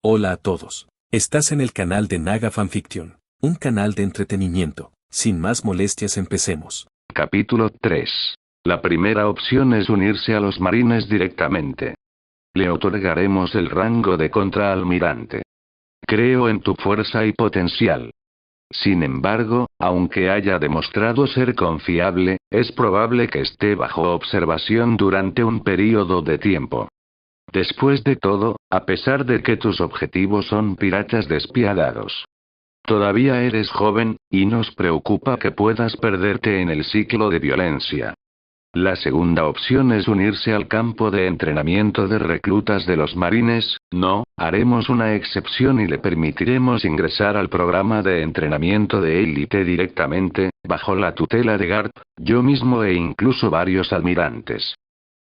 Hola a todos. Estás en el canal de Naga Fanfiction, un canal de entretenimiento. Sin más molestias, empecemos. Capítulo 3. La primera opción es unirse a los marines directamente. Le otorgaremos el rango de contraalmirante. Creo en tu fuerza y potencial. Sin embargo, aunque haya demostrado ser confiable, es probable que esté bajo observación durante un período de tiempo. Después de todo, a pesar de que tus objetivos son piratas despiadados, todavía eres joven, y nos preocupa que puedas perderte en el ciclo de violencia. La segunda opción es unirse al campo de entrenamiento de reclutas de los marines. No, haremos una excepción y le permitiremos ingresar al programa de entrenamiento de élite directamente, bajo la tutela de Garp, yo mismo e incluso varios almirantes.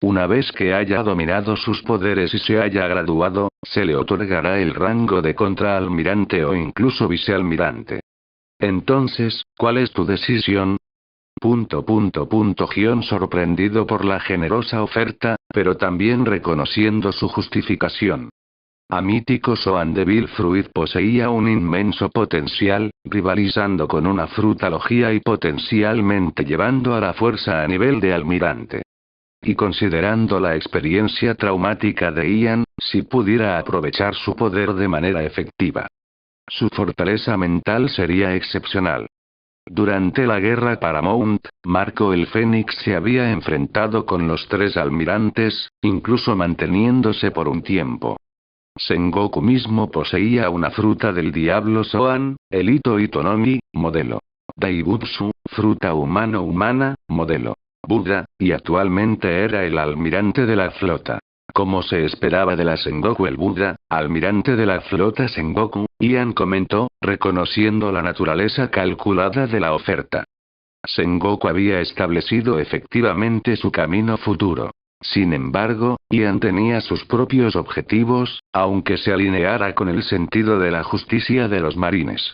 Una vez que haya dominado sus poderes y se haya graduado, se le otorgará el rango de contraalmirante o incluso vicealmirante. Entonces, ¿cuál es tu decisión? Gion sorprendido por la generosa oferta, pero también reconociendo su justificación. Amítico Soan de Vilfruid poseía un inmenso potencial, rivalizando con una frutalogía y potencialmente llevando a la fuerza a nivel de almirante. Y considerando la experiencia traumática de Ian, si pudiera aprovechar su poder de manera efectiva, su fortaleza mental sería excepcional. Durante la guerra Paramount, Marco el Fénix se había enfrentado con los tres almirantes, incluso manteniéndose por un tiempo. Sengoku mismo poseía una fruta del diablo Soan, el Ito Itonomi, modelo Daibutsu, fruta humano-humana, modelo Buda, y actualmente era el almirante de la flota. Como se esperaba de la Sengoku el Buda, almirante de la flota Sengoku, Ian comentó, reconociendo la naturaleza calculada de la oferta. Sengoku había establecido efectivamente su camino futuro. Sin embargo, Ian tenía sus propios objetivos, aunque se alineara con el sentido de la justicia de los marines.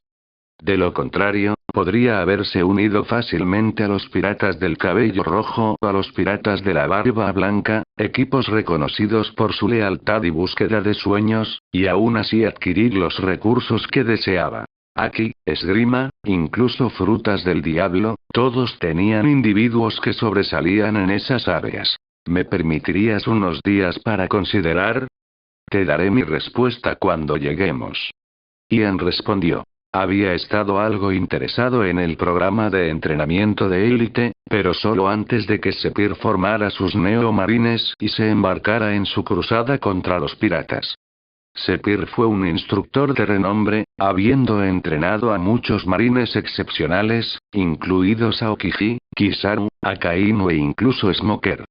De lo contrario, podría haberse unido fácilmente a los piratas del cabello rojo o a los piratas de la barba blanca, equipos reconocidos por su lealtad y búsqueda de sueños, y aún así adquirir los recursos que deseaba. Aquí, esgrima, incluso frutas del diablo, todos tenían individuos que sobresalían en esas áreas. ¿Me permitirías unos días para considerar? Te daré mi respuesta cuando lleguemos. Ian respondió. Había estado algo interesado en el programa de entrenamiento de élite, pero solo antes de que Sepir formara sus neomarines y se embarcara en su cruzada contra los piratas. Sepir fue un instructor de renombre, habiendo entrenado a muchos marines excepcionales, incluidos Aokiji, Kizaru, Akainu e incluso Smoker.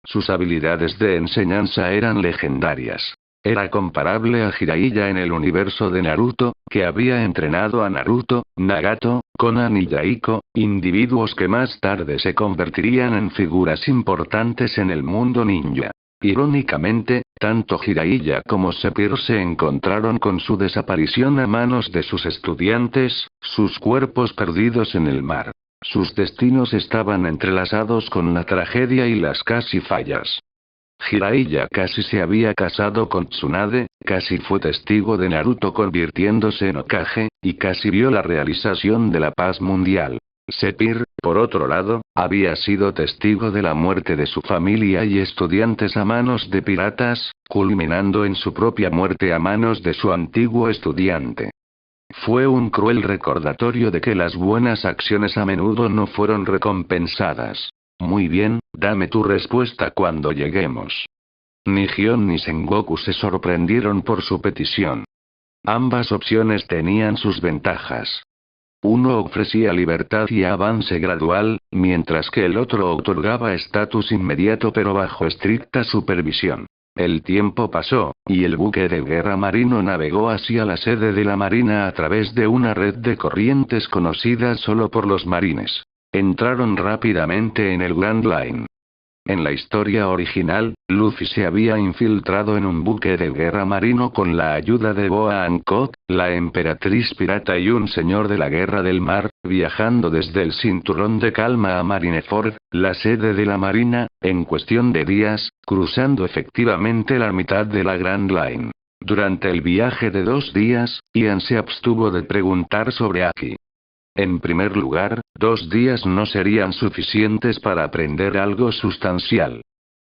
Sus habilidades de enseñanza eran legendarias. Era comparable a Jiraiya en el universo de Naruto, que había entrenado a Naruto, Nagato, Conan y Yaiko, individuos que más tarde se convertirían en figuras importantes en el mundo ninja. Irónicamente, tanto Jiraiya como Sepir se encontraron con su desaparición a manos de sus estudiantes, sus cuerpos perdidos en el mar. Sus destinos estaban entrelazados con la tragedia y las casi fallas. Jiraiya casi se había casado con Tsunade, casi fue testigo de Naruto convirtiéndose en Hokage, y casi vio la realización de la paz mundial. Sepir, por otro lado, había sido testigo de la muerte de su familia y estudiantes a manos de piratas, culminando en su propia muerte a manos de su antiguo estudiante. Fue un cruel recordatorio de que las buenas acciones a menudo no fueron recompensadas. Muy bien, dame tu respuesta cuando lleguemos. Ni Gion ni Sengoku se sorprendieron por su petición. Ambas opciones tenían sus ventajas. Uno ofrecía libertad y avance gradual, mientras que el otro otorgaba estatus inmediato pero bajo estricta supervisión. El tiempo pasó, y el buque de guerra marino navegó hacia la sede de la marina a través de una red de corrientes conocidas solo por los marines. Entraron rápidamente en el Grand Line. En la historia original, Luffy se había infiltrado en un buque de guerra marino con la ayuda de Boa Hancock, la emperatriz pirata y un señor de la guerra del mar, viajando desde el cinturón de calma a Marineford, la sede de la marina, en cuestión de días, cruzando efectivamente la mitad de la Grand Line. Durante el viaje de 2 días, Ian se abstuvo de preguntar sobre Aki. En primer lugar, 2 días no serían suficientes para aprender algo sustancial.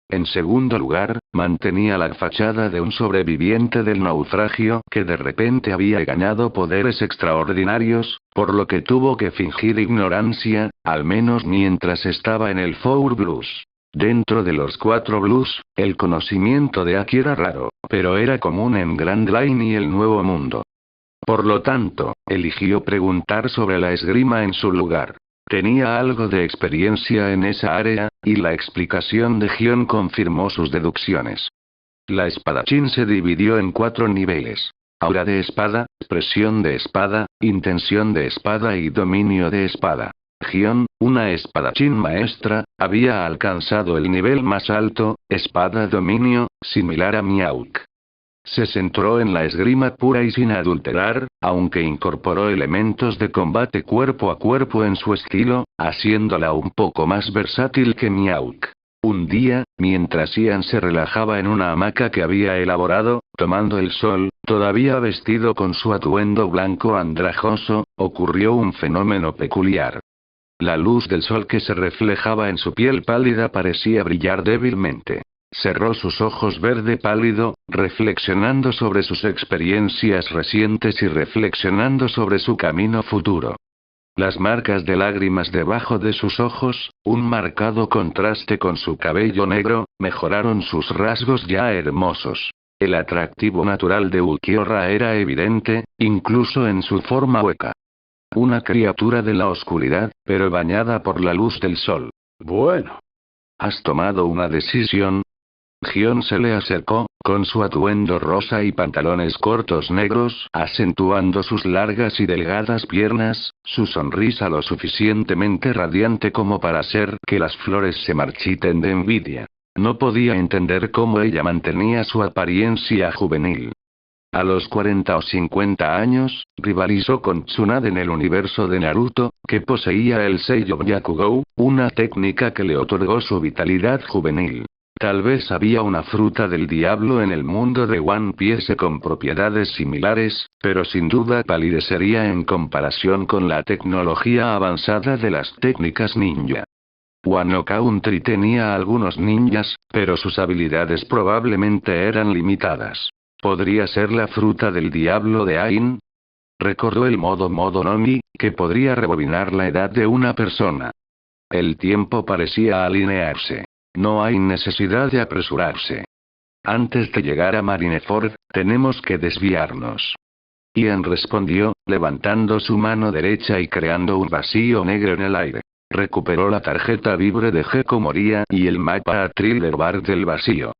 En segundo lugar, mantenía la fachada de un sobreviviente del naufragio que de repente había ganado poderes extraordinarios, por lo que tuvo que fingir ignorancia, al menos mientras estaba en el Four Blues. Dentro de los 4 Blues, el conocimiento de Aki era raro, pero era común en Grand Line y el Nuevo Mundo. Por lo tanto, eligió preguntar sobre la esgrima en su lugar. Tenía algo de experiencia en esa área, y la explicación de Gion confirmó sus deducciones. La espadachín se dividió en 4 niveles: aura de espada, presión de espada, intención de espada y dominio de espada. Gion, una espadachín maestra, había alcanzado el nivel más alto, espada dominio, similar a Miauk. Se centró en la esgrima pura y sin adulterar, aunque incorporó elementos de combate cuerpo a cuerpo en su estilo, haciéndola un poco más versátil que Miauk. Un día, mientras Ian se relajaba en una hamaca que había elaborado, tomando el sol, todavía vestido con su atuendo blanco andrajoso, ocurrió un fenómeno peculiar. La luz del sol que se reflejaba en su piel pálida parecía brillar débilmente. Cerró sus ojos verde pálido, reflexionando sobre sus experiencias recientes y reflexionando sobre su camino futuro. Las marcas de lágrimas debajo de sus ojos, un marcado contraste con su cabello negro, mejoraron sus rasgos ya hermosos. El atractivo natural de Ulquiorra era evidente, incluso en su forma hueca. Una criatura de la oscuridad, pero bañada por la luz del sol. Bueno. ¿Has tomado una decisión? Gion se le acercó, con su atuendo rosa y pantalones cortos negros, acentuando sus largas y delgadas piernas, su sonrisa lo suficientemente radiante como para hacer que las flores se marchiten de envidia. No podía entender cómo ella mantenía su apariencia juvenil. A los 40 o 50 años, rivalizó con Tsunade en el universo de Naruto, que poseía el sello Byakugou, una técnica que le otorgó su vitalidad juvenil. Tal vez había una fruta del diablo en el mundo de One Piece con propiedades similares, pero sin duda palidecería en comparación con la tecnología avanzada de las técnicas ninja. Wano Country tenía algunos ninjas, pero sus habilidades probablemente eran limitadas. ¿Podría ser la fruta del diablo de Ain? Recordó el modo Nomi, que podría rebobinar la edad de una persona. El tiempo parecía alinearse. No hay necesidad de apresurarse. Antes de llegar a Marineford, tenemos que desviarnos. Ian respondió, levantando su mano derecha y creando un vacío negro en el aire. Recuperó la tarjeta vibre de Gecko Moria y el mapa a Thriller Bark del vacío.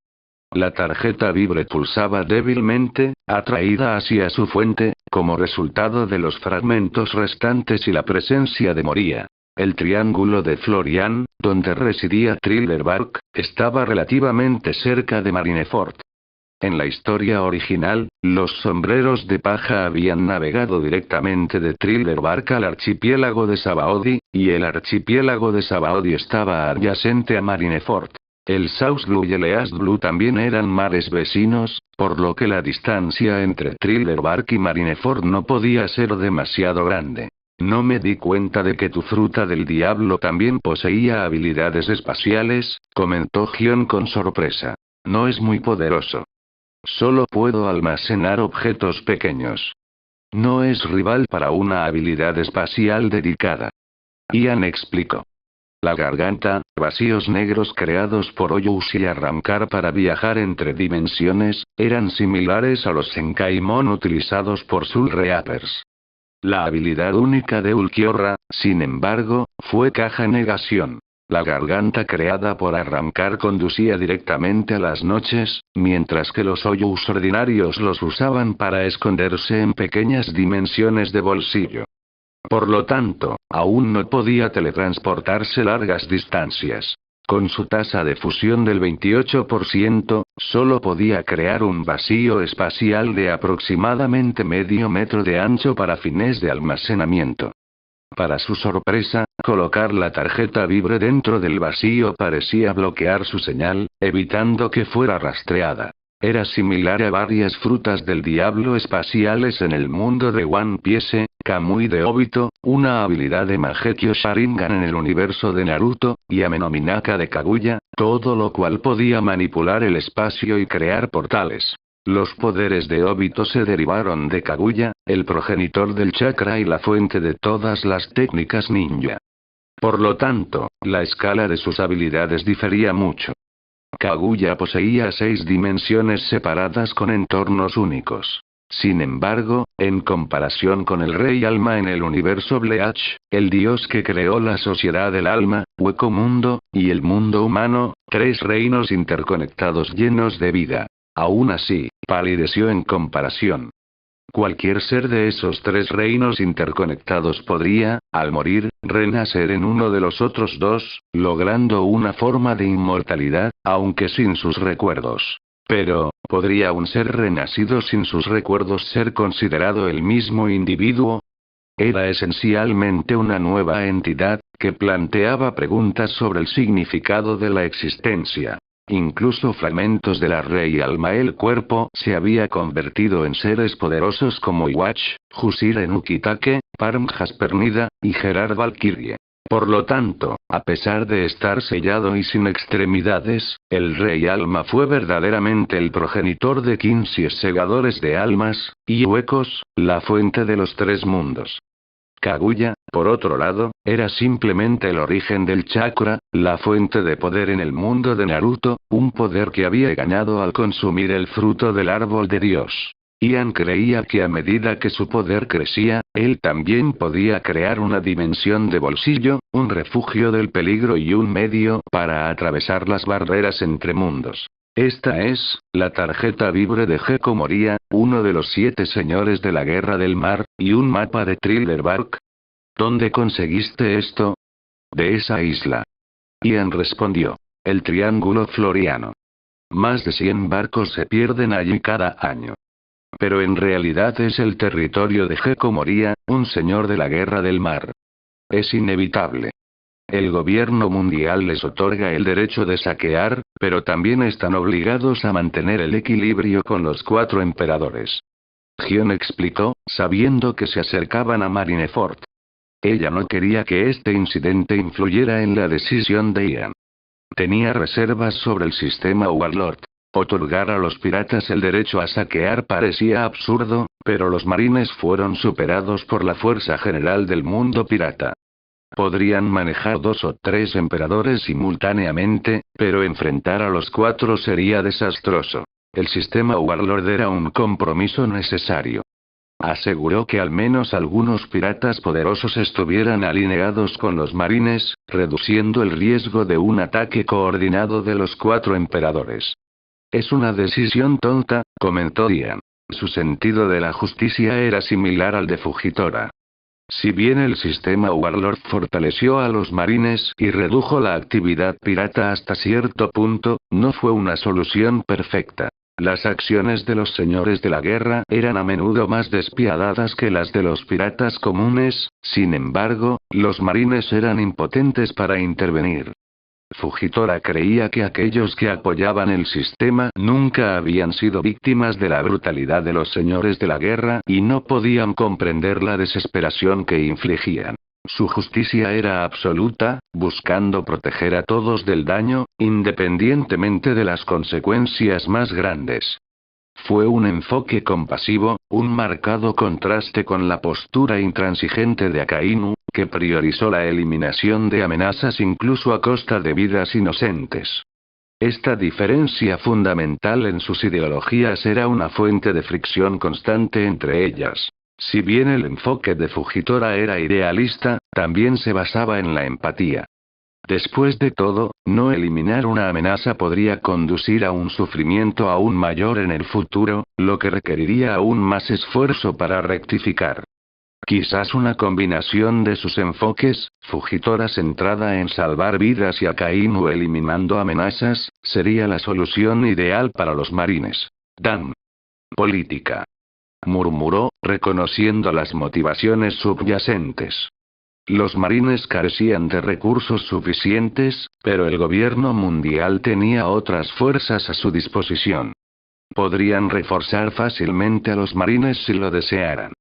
La tarjeta vibre pulsaba débilmente, atraída hacia su fuente, como resultado de los fragmentos restantes y la presencia de Moria. El triángulo de Florian, donde residía Thriller Bark, estaba relativamente cerca de Marineford. En la historia original, los sombreros de paja habían navegado directamente de Thriller Bark al archipiélago de Sabaody, y el archipiélago de Sabaody estaba adyacente a Marineford. El South Blue y el East Blue también eran mares vecinos, por lo que la distancia entre Thriller Bark y Marineford no podía ser demasiado grande. No me di cuenta de que tu fruta del diablo también poseía habilidades espaciales, comentó Gion con sorpresa. No es muy poderoso. Solo puedo almacenar objetos pequeños. No es rival para una habilidad espacial dedicada. Ian explicó. La garganta, vacíos negros creados por Oyous y arrancar para viajar entre dimensiones, eran similares a los Senkaimon utilizados por Soul Reapers. La habilidad única de Ulquiorra, sin embargo, fue caja negación. La garganta creada por arrancar conducía directamente a las noches, mientras que los Oyous ordinarios los usaban para esconderse en pequeñas dimensiones de bolsillo. Por lo tanto, aún no podía teletransportarse largas distancias. Con su tasa de fusión del 28%, solo podía crear un vacío espacial de aproximadamente medio metro de ancho para fines de almacenamiento. Para su sorpresa, colocar la tarjeta vibre dentro del vacío parecía bloquear su señal, evitando que fuera rastreada. Era similar a varias frutas del diablo espaciales en el mundo de One Piece, Kamui de Obito, una habilidad de Mangekyo Sharingan en el universo de Naruto, y Amenominaka de Kaguya, todo lo cual podía manipular el espacio y crear portales. Los poderes de Obito se derivaron de Kaguya, el progenitor del chakra y la fuente de todas las técnicas ninja. Por lo tanto, la escala de sus habilidades difería mucho. Kaguya poseía 6 dimensiones separadas con entornos únicos. Sin embargo, en comparación con el Rey Alma en el universo Bleach, el dios que creó la sociedad del alma, Hueco Mundo, y el mundo humano, 3 reinos interconectados llenos de vida. Aún así, palideció en comparación. Cualquier ser de esos 3 reinos interconectados podría, al morir, renacer en uno de los otros 2, logrando una forma de inmortalidad, aunque sin sus recuerdos. Pero, ¿podría un ser renacido sin sus recuerdos ser considerado el mismo individuo? Era esencialmente una nueva entidad, que planteaba preguntas sobre el significado de la existencia. Incluso fragmentos de la Rey Alma el cuerpo se había convertido en seres poderosos como Iwatch, Jusire Nukitake, Parm Jaspernida, y Gerard Valkyrie. Por lo tanto, a pesar de estar sellado y sin extremidades, el Rey Alma fue verdaderamente el progenitor de 15 segadores de almas, y huecos, la fuente de los 3 mundos. Kaguya, por otro lado, era simplemente el origen del chakra, la fuente de poder en el mundo de Naruto, un poder que había ganado al consumir el fruto del árbol de Dios. Ian creía que a medida que su poder crecía, él también podía crear una dimensión de bolsillo, un refugio del peligro y un medio para atravesar las barreras entre mundos. Esta es, la tarjeta vibre de Gekko Moria, uno de los 7 señores de la Guerra del Mar, y un mapa de Thriller Bark. ¿Dónde conseguiste esto? De esa isla. Ian respondió. El Triángulo Floriano. Más de 100 barcos se pierden allí cada año. Pero en realidad es el territorio de Gekko Moria, un señor de la Guerra del Mar. Es inevitable. El gobierno mundial les otorga el derecho de saquear, pero también están obligados a mantener el equilibrio con los 4 emperadores. Gion explicó, sabiendo que se acercaban a Marineford. Ella no quería que este incidente influyera en la decisión de Ian. Tenía reservas sobre el sistema Warlord. Otorgar a los piratas el derecho a saquear parecía absurdo, pero los marines fueron superados por la fuerza general del mundo pirata. Podrían manejar 2 o 3 emperadores simultáneamente, pero enfrentar a los 4 sería desastroso. El sistema Warlord era un compromiso necesario. Aseguró que al menos algunos piratas poderosos estuvieran alineados con los marines, reduciendo el riesgo de un ataque coordinado de los 4 emperadores. Es una decisión tonta, comentó Ian. Su sentido de la justicia era similar al de Fujitora. Si bien el sistema Warlord fortaleció a los marines y redujo la actividad pirata hasta cierto punto, no fue una solución perfecta. Las acciones de los señores de la guerra eran a menudo más despiadadas que las de los piratas comunes, sin embargo, los marines eran impotentes para intervenir. Fujitora creía que aquellos que apoyaban el sistema nunca habían sido víctimas de la brutalidad de los señores de la guerra y no podían comprender la desesperación que infligían. Su justicia era absoluta, buscando proteger a todos del daño, independientemente de las consecuencias más grandes. Fue un enfoque compasivo, un marcado contraste con la postura intransigente de Akainu, que priorizó la eliminación de amenazas incluso a costa de vidas inocentes. Esta diferencia fundamental en sus ideologías era una fuente de fricción constante entre ellas. Si bien el enfoque de Fujitora era idealista, también se basaba en la empatía. Después de todo, no eliminar una amenaza podría conducir a un sufrimiento aún mayor en el futuro, lo que requeriría aún más esfuerzo para rectificar. Quizás una combinación de sus enfoques, Fujitora centrada en salvar vidas y Akainu eliminando amenazas, sería la solución ideal para los marines. Dan. Política. Murmuró, reconociendo las motivaciones subyacentes. Los marines carecían de recursos suficientes, pero el gobierno mundial tenía otras fuerzas a su disposición. Podrían reforzar fácilmente a los marines si lo desearan.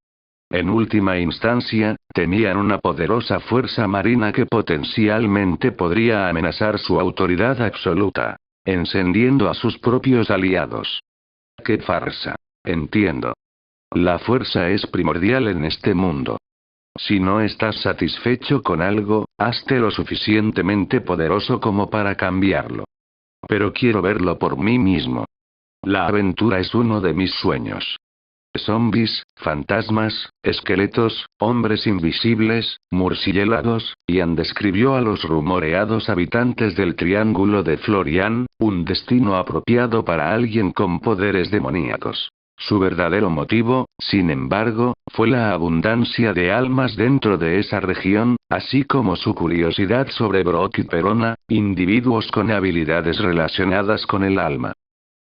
En última instancia, temían una poderosa fuerza marina que potencialmente podría amenazar su autoridad absoluta, encendiendo a sus propios aliados. ¡Qué farsa! Entiendo. La fuerza es primordial en este mundo. Si no estás satisfecho con algo, hazte lo suficientemente poderoso como para cambiarlo. Pero quiero verlo por mí mismo. La aventura es uno de mis sueños. Zombies, fantasmas, esqueletos, hombres invisibles, murciélagos, Ian describió a los rumoreados habitantes del Triángulo de Florian, un destino apropiado para alguien con poderes demoníacos. Su verdadero motivo, sin embargo, fue la abundancia de almas dentro de esa región, así como su curiosidad sobre Brock y Perona, individuos con habilidades relacionadas con el alma.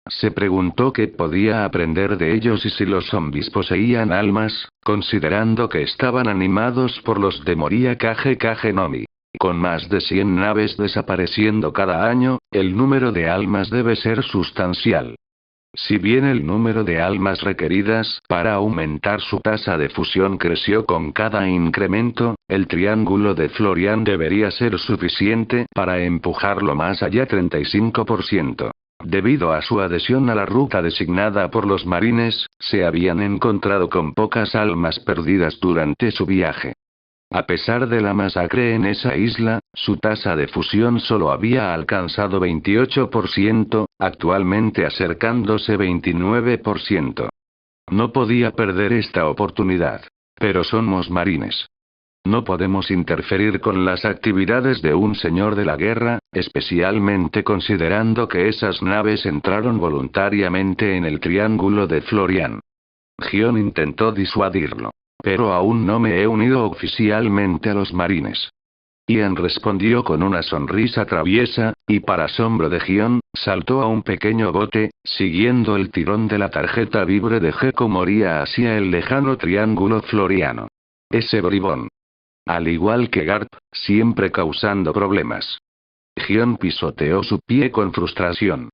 Se preguntó qué podía aprender de ellos y si los zombies poseían almas, considerando que estaban animados por los de Moria Kage Nomi. Con más de 100 naves desapareciendo cada año, el número de almas debe ser sustancial. Si bien el número de almas requeridas para aumentar su tasa de fusión creció con cada incremento, el Triángulo de Florian debería ser suficiente para empujarlo más allá 35%. Debido a su adhesión a la ruta designada por los marines, se habían encontrado con pocas almas perdidas durante su viaje. A pesar de la masacre en esa isla, su tasa de fusión solo había alcanzado 28%, actualmente acercándose 29%. No podía perder esta oportunidad. Pero somos marines. No podemos interferir con las actividades de un señor de la guerra, especialmente considerando que esas naves entraron voluntariamente en el Triángulo de Florian. Gion intentó disuadirlo. Pero aún no me he unido oficialmente a los marines. Ian respondió con una sonrisa traviesa, y para asombro de Gion, saltó a un pequeño bote, siguiendo el tirón de la tarjeta vibre de Gecko Moria hacia el lejano Triángulo Floriano. Ese bribón. Al igual que Garp, siempre causando problemas. Gion pisoteó su pie con frustración.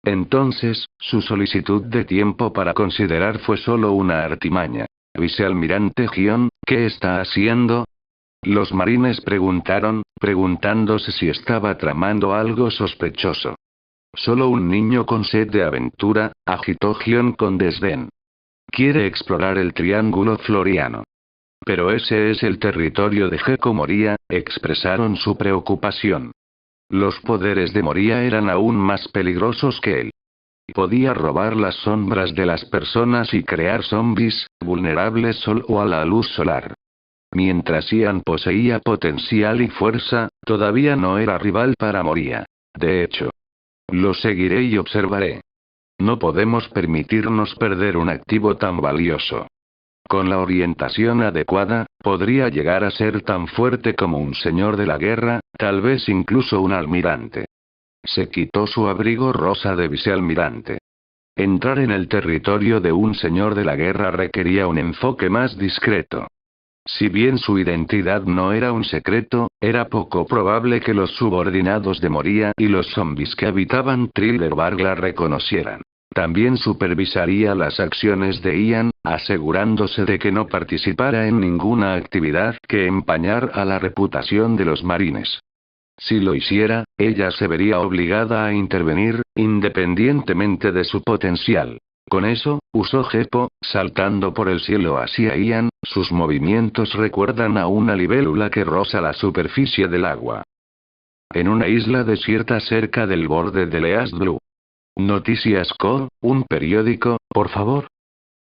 Entonces, su solicitud de tiempo para considerar fue solo una artimaña. Vicealmirante Gion, ¿qué está haciendo? Los marines preguntaron, preguntándose si estaba tramando algo sospechoso. Solo un niño con sed de aventura, agitó Gion con desdén. Quiere explorar el Triángulo Floriano. Pero ese es el territorio de Gecko Moria, expresaron su preocupación. Los poderes de Moria eran aún más peligrosos que él. Podía robar las sombras de las personas y crear zombies, vulnerables solo a la luz solar. Mientras Ian poseía potencial y fuerza, todavía no era rival para Moria. De hecho, lo seguiré y observaré. No podemos permitirnos perder un activo tan valioso. Con la orientación adecuada, podría llegar a ser tan fuerte como un señor de la guerra, tal vez incluso un almirante. Se quitó su abrigo rosa de vicealmirante. Entrar en el territorio de un señor de la guerra requería un enfoque más discreto. Si bien su identidad no era un secreto, era poco probable que los subordinados de Moria y los zombies que habitaban Thriller la reconocieran. También supervisaría las acciones de Ian, asegurándose de que no participara en ninguna actividad que empañara la reputación de los marines. Si lo hiciera, ella se vería obligada a intervenir, independientemente de su potencial. Con eso, usó Geppo, saltando por el cielo hacia Ian, sus movimientos recuerdan a una libélula que roza la superficie del agua. En una isla desierta cerca del borde de East Blue. Noticias Co., un periódico, por favor.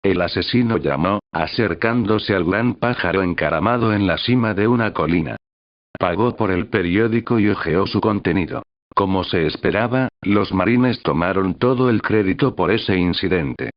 El asesino llamó, acercándose al gran pájaro encaramado en la cima de una colina. Pagó por el periódico y hojeó su contenido. Como se esperaba, los marines tomaron todo el crédito por ese incidente.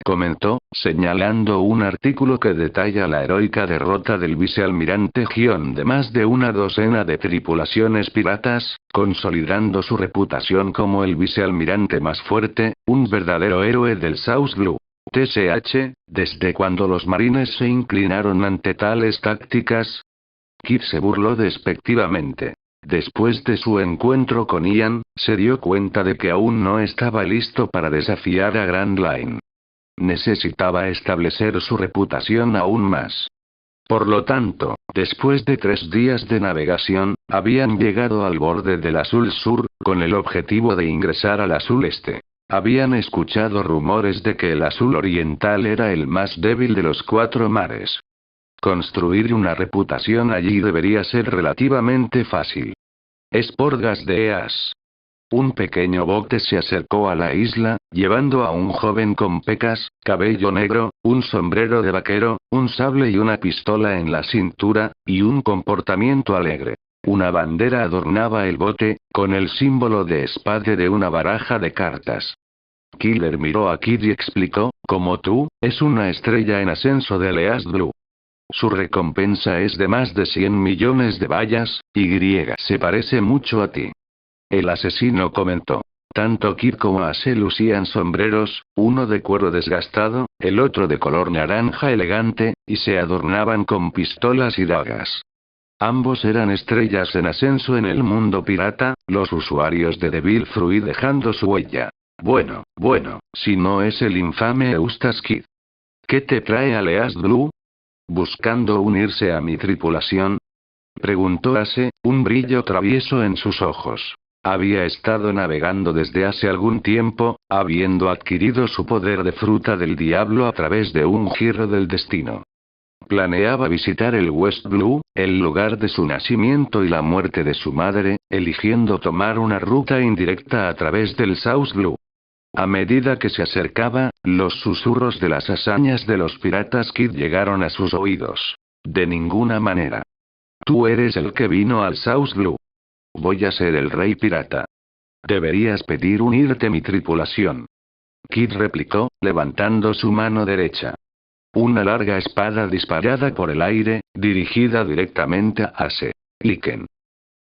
Comentó, señalando un artículo que detalla la heroica derrota del vicealmirante Gion de más de una docena de tripulaciones piratas, consolidando su reputación como el vicealmirante más fuerte, un verdadero héroe del South Blue. TSH, ¿desde cuando los marines se inclinaron ante tales tácticas? Kid se burló despectivamente. Después de su encuentro con Ian, se dio cuenta de que aún no estaba listo para desafiar a Grand Line. Necesitaba establecer su reputación aún más. Por lo tanto, después de 3 días de navegación, habían llegado al borde del Azul Sur, con el objetivo de ingresar al Azul Este. Habían escuchado rumores de que el Azul Oriental era el más débil de los 4 mares. Construir una reputación allí debería ser relativamente fácil. Esporgas de Eas. Un pequeño bote se acercó a la isla, llevando a un joven con pecas, cabello negro, un sombrero de vaquero, un sable y una pistola en la cintura, y un comportamiento alegre. Una bandera adornaba el bote, con el símbolo de espade de una baraja de cartas. Killer miró a Kid y explicó, como tú, es una estrella en ascenso de East Blue. Su recompensa es de más de 100 millones de bayas, y se parece mucho a ti. El asesino comentó. Tanto Kid como Ace lucían sombreros, uno de cuero desgastado, el otro de color naranja elegante, y se adornaban con pistolas y dagas. Ambos eran estrellas en ascenso en el mundo pirata, los usuarios de Devil Fruit dejando su huella. Bueno, si no es el infame Eustace Kid. ¿Qué te trae a East Blue? ¿Buscando unirse a mi tripulación? Preguntó Ace, un brillo travieso en sus ojos. Había estado navegando desde hace algún tiempo, habiendo adquirido su poder de fruta del diablo a través de un giro del destino. Planeaba visitar el West Blue, el lugar de su nacimiento y la muerte de su madre, eligiendo tomar una ruta indirecta a través del South Blue. A medida que se acercaba, los susurros de las hazañas de los piratas Kid llegaron a sus oídos. De ninguna manera. Tú eres el que vino al South Blue. Voy a ser el rey pirata. Deberías pedir unirte a mi tripulación. Kid replicó, levantando su mano derecha. Una larga espada disparada por el aire, dirigida directamente a Ace. Liken.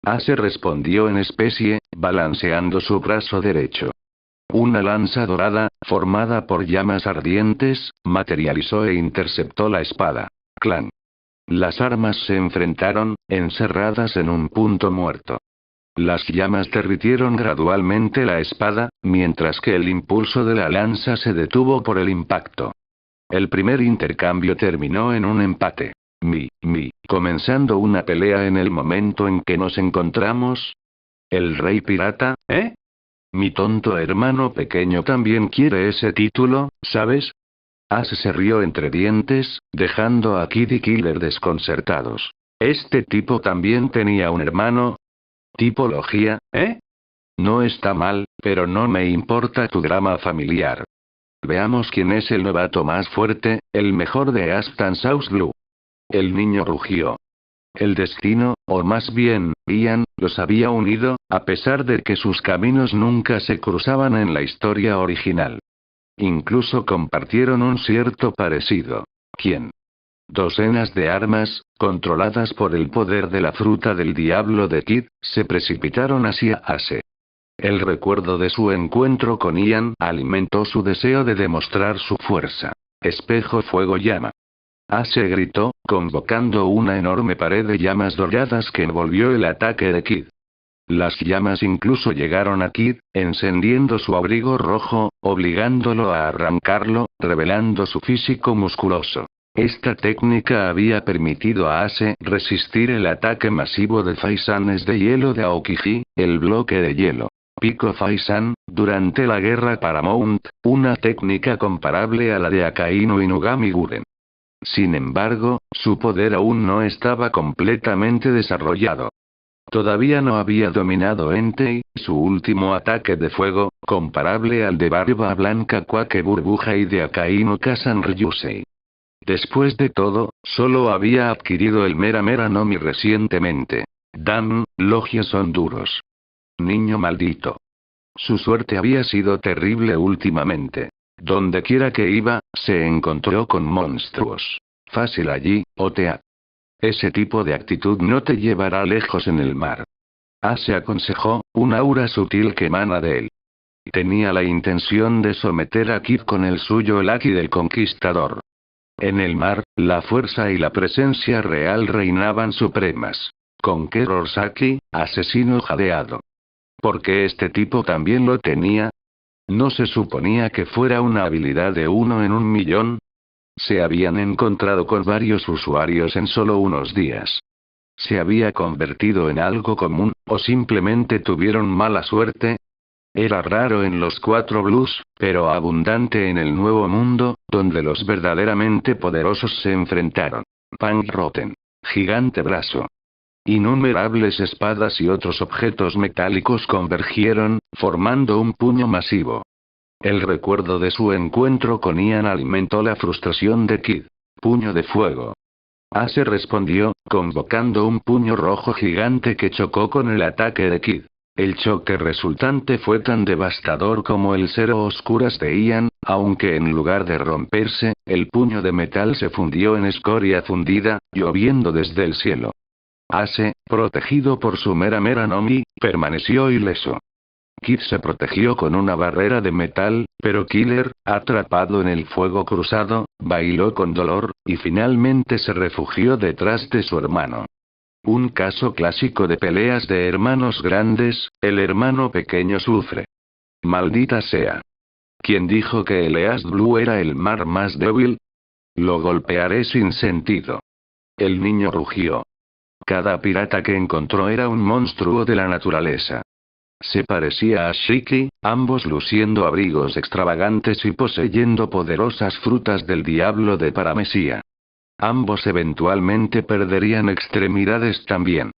Ace respondió en especie, balanceando su brazo derecho. Una lanza dorada, formada por llamas ardientes, materializó e interceptó la espada. Clan. Las armas se enfrentaron, encerradas en un punto muerto. Las llamas derritieron gradualmente la espada, mientras que el impulso de la lanza se detuvo por el impacto. El primer intercambio terminó en un empate. Comenzando una pelea en el momento en que nos encontramos. ¿El rey pirata, eh? Mi tonto hermano pequeño también quiere ese título, ¿sabes? Ace se rió entre dientes, dejando a Kid y Killer desconcertados. ¿Este tipo también tenía un hermano? Tipología, ¿eh? No está mal, pero no me importa tu drama familiar. Veamos quién es el novato más fuerte, el mejor de Aston South Blue. El niño rugió. El destino, o más bien, Ian, los había unido, a pesar de que sus caminos nunca se cruzaban en la historia original. Incluso compartieron un cierto parecido. ¿Quién? Docenas de armas, controladas por el poder de la fruta del diablo de Kid, se precipitaron hacia Ace. El recuerdo de su encuentro con Ian alimentó su deseo de demostrar su fuerza. Espejo fuego llama. Ace gritó, convocando una enorme pared de llamas doradas que envolvió el ataque de Kid. Las llamas incluso llegaron a Kid, encendiendo su abrigo rojo, obligándolo a arrancarlo, revelando su físico musculoso. Esta técnica había permitido a Ace resistir el ataque masivo de faisanes de hielo de Aokiji, el bloque de hielo. Pico Faisan, durante la guerra Paramount, una técnica comparable a la de Akainu Inugami Guren. Sin embargo, su poder aún no estaba completamente desarrollado. Todavía no había dominado Entei, su último ataque de fuego, comparable al de Barba Blanca Quake Burbuja y de Akainu Kasan Ryusei. Después de todo, solo había adquirido el Mera Mera no Mi recientemente. Damn, logios son duros. Niño maldito. Su suerte había sido terrible últimamente. Donde quiera que iba, se encontró con monstruos. Fácil allí, Otea. Ese tipo de actitud no te llevará lejos en el mar. Ace aconsejó, un aura sutil que emana de él. Tenía la intención de someter a Kid con el suyo el Aki del Conquistador. En el mar, la fuerza y la presencia real reinaban supremas. ¿Con qué Rorschach, asesino jadeado? ¿Por qué este tipo también lo tenía? ¿No se suponía que fuera una habilidad de 1 en 1 millón? Se habían encontrado con varios usuarios en solo unos días. ¿Se había convertido en algo común, o simplemente tuvieron mala suerte? Era raro en los 4 Blues, pero abundante en el Nuevo Mundo, donde los verdaderamente poderosos se enfrentaron. Punk Rotten. Gigante brazo. Innumerables espadas y otros objetos metálicos convergieron, formando un puño masivo. El recuerdo de su encuentro con Ian alimentó la frustración de Kid. Puño de fuego. Ace respondió, convocando un puño rojo gigante que chocó con el ataque de Kid. El choque resultante fue tan devastador como el cero oscuras de Ian, aunque en lugar de romperse, el puño de metal se fundió en escoria fundida, lloviendo desde el cielo. Ace, protegido por su Mera Nomi, permaneció ileso. Kid se protegió con una barrera de metal, pero Killer, atrapado en el fuego cruzado, bailó con dolor, y finalmente se refugió detrás de su hermano. Un caso clásico de peleas de hermanos grandes, el hermano pequeño sufre. Maldita sea. ¿Quién dijo que el East Blue era el mar más débil? Lo golpearé sin sentido. El niño rugió. Cada pirata que encontró era un monstruo de la naturaleza. Se parecía a Shiki, ambos luciendo abrigos extravagantes y poseyendo poderosas frutas del diablo de Paramesía. Ambos eventualmente perderían extremidades también.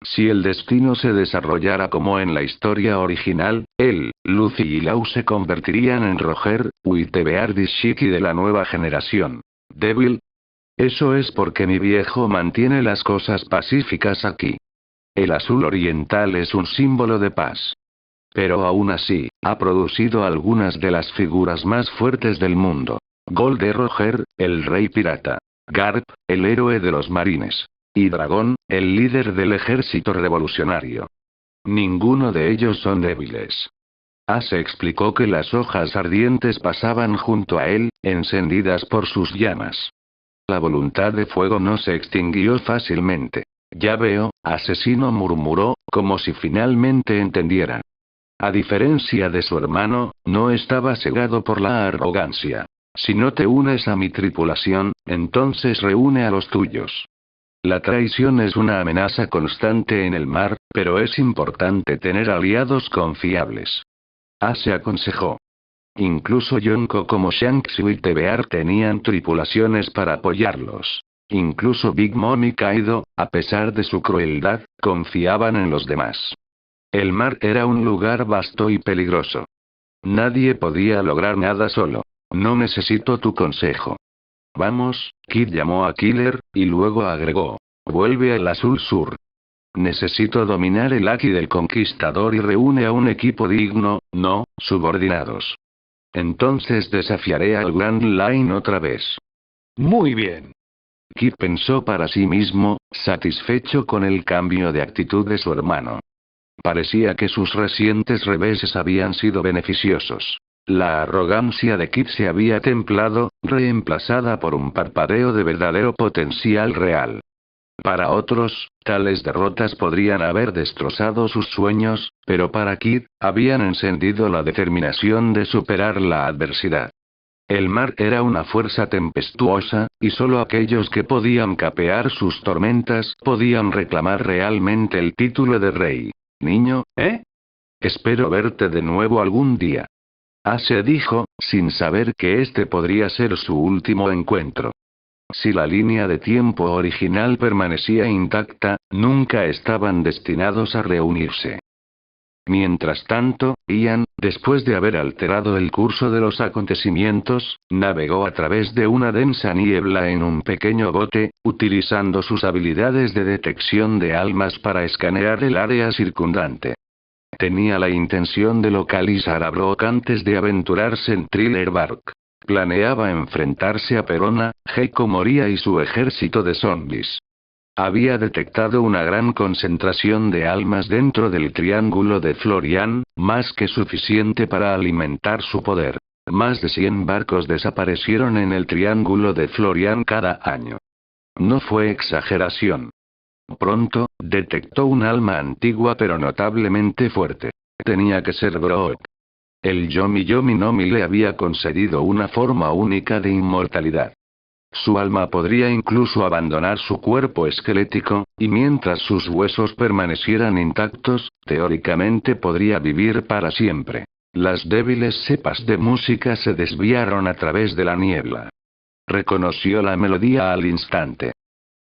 Si el destino se desarrollara como en la historia original, él, Lucy y Lau se convertirían en Roger, Whitebeard y Shiki de la nueva generación. ¿Débil? Eso es porque mi viejo mantiene las cosas pacíficas aquí. El azul oriental es un símbolo de paz. Pero aún así, ha producido algunas de las figuras más fuertes del mundo. Golde Roger, el rey pirata. Garp, el héroe de los marines. Y Dragón, el líder del ejército revolucionario. Ninguno de ellos son débiles. Ace explicó que las hojas ardientes pasaban junto a él, encendidas por sus llamas. La voluntad de fuego no se extinguió fácilmente. Ya veo, asesino murmuró, como si finalmente entendiera. A diferencia de su hermano, no estaba cegado por la arrogancia. Si no te unes a mi tripulación, entonces reúne a los tuyos. La traición es una amenaza constante en el mar, pero es importante tener aliados confiables. Ace aconsejó. Incluso Yonko como Shanks y Whitebeard tenían tripulaciones para apoyarlos. Incluso Big Mom y Kaido, a pesar de su crueldad, confiaban en los demás. El mar era un lugar vasto y peligroso. Nadie podía lograr nada solo. No necesito tu consejo. Vamos, Kid llamó a Killer, y luego agregó. Vuelve al Azul Sur. Necesito dominar el Aki del Conquistador y reúne a un equipo digno, no, subordinados. Entonces desafiaré al Grand Line otra vez. Muy bien. Kid pensó para sí mismo, satisfecho con el cambio de actitud de su hermano. Parecía que sus recientes reveses habían sido beneficiosos. La arrogancia de Kid se había templado, reemplazada por un parpadeo de verdadero potencial real. Para otros, tales derrotas podrían haber destrozado sus sueños, pero para Kid, habían encendido la determinación de superar la adversidad. El mar era una fuerza tempestuosa, y solo aquellos que podían capear sus tormentas podían reclamar realmente el título de rey. Niño, ¿eh? Espero verte de nuevo algún día. Ace dijo, sin saber que este podría ser su último encuentro. Si la línea de tiempo original permanecía intacta, nunca estaban destinados a reunirse. Mientras tanto, Ian, después de haber alterado el curso de los acontecimientos, navegó a través de una densa niebla en un pequeño bote, utilizando sus habilidades de detección de almas para escanear el área circundante. Tenía la intención de localizar a Brock antes de aventurarse en Thriller Bark. Planeaba enfrentarse a Perona, Heiko Moria y su ejército de zombies. Había detectado una gran concentración de almas dentro del Triángulo de Florian, más que suficiente para alimentar su poder. Más de 100 barcos desaparecieron en el Triángulo de Florian cada año. No fue exageración. Pronto, detectó un alma antigua pero notablemente fuerte. Tenía que ser Brock. El Yomi Yomi no Mi le había concedido una forma única de inmortalidad. Su alma podría incluso abandonar su cuerpo esquelético, y mientras sus huesos permanecieran intactos, teóricamente podría vivir para siempre. Las débiles cepas de música se desviaron a través de la niebla. Reconoció la melodía al instante.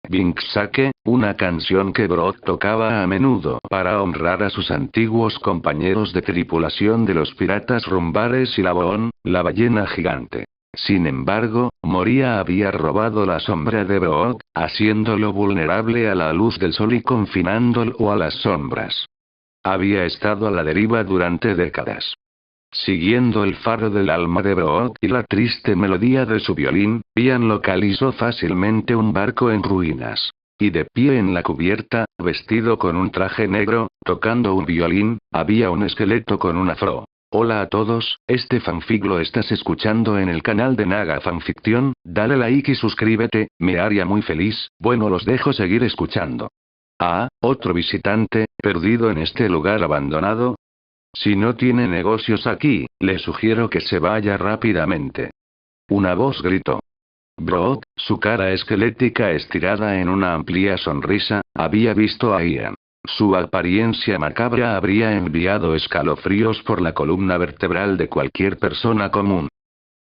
Binksake, una canción que Brock tocaba a menudo para honrar a sus antiguos compañeros de tripulación de los piratas Rumbares y Laboon, la ballena gigante. Sin embargo, Moria había robado la sombra de Brock, haciéndolo vulnerable a la luz del sol y confinándolo a las sombras. Había estado a la deriva durante décadas. Siguiendo el faro del alma de Brock y la triste melodía de su violín, Ian localizó fácilmente un barco en ruinas. Y de pie en la cubierta, vestido con un traje negro, tocando un violín, había un esqueleto con un afro. Hola a todos, este fanfic lo estás escuchando en el canal de Naga Fanfiction, dale like y suscríbete, me haría muy feliz, bueno los dejo seguir escuchando. Ah, otro visitante, perdido en este lugar abandonado. Si no tiene negocios aquí, le sugiero que se vaya rápidamente. Una voz gritó. Brock, su cara esquelética estirada en una amplia sonrisa, había visto a Ian. Su apariencia macabra habría enviado escalofríos por la columna vertebral de cualquier persona común.